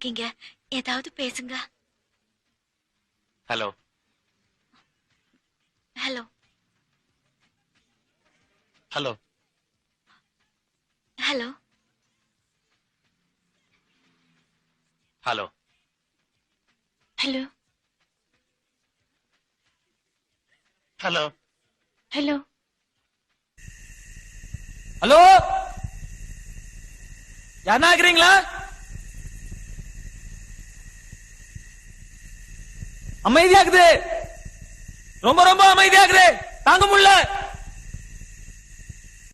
இருக்கீங்க, ஏதாவது பேசுங்க. Hello hello hello hello hello hello hello hello hello, யாருன்னா இருக்கிறீங்களா? அமைதியாக்குது, ரொம்ப ரொம்ப அமைதியாக்குது, தாங்க முடியல.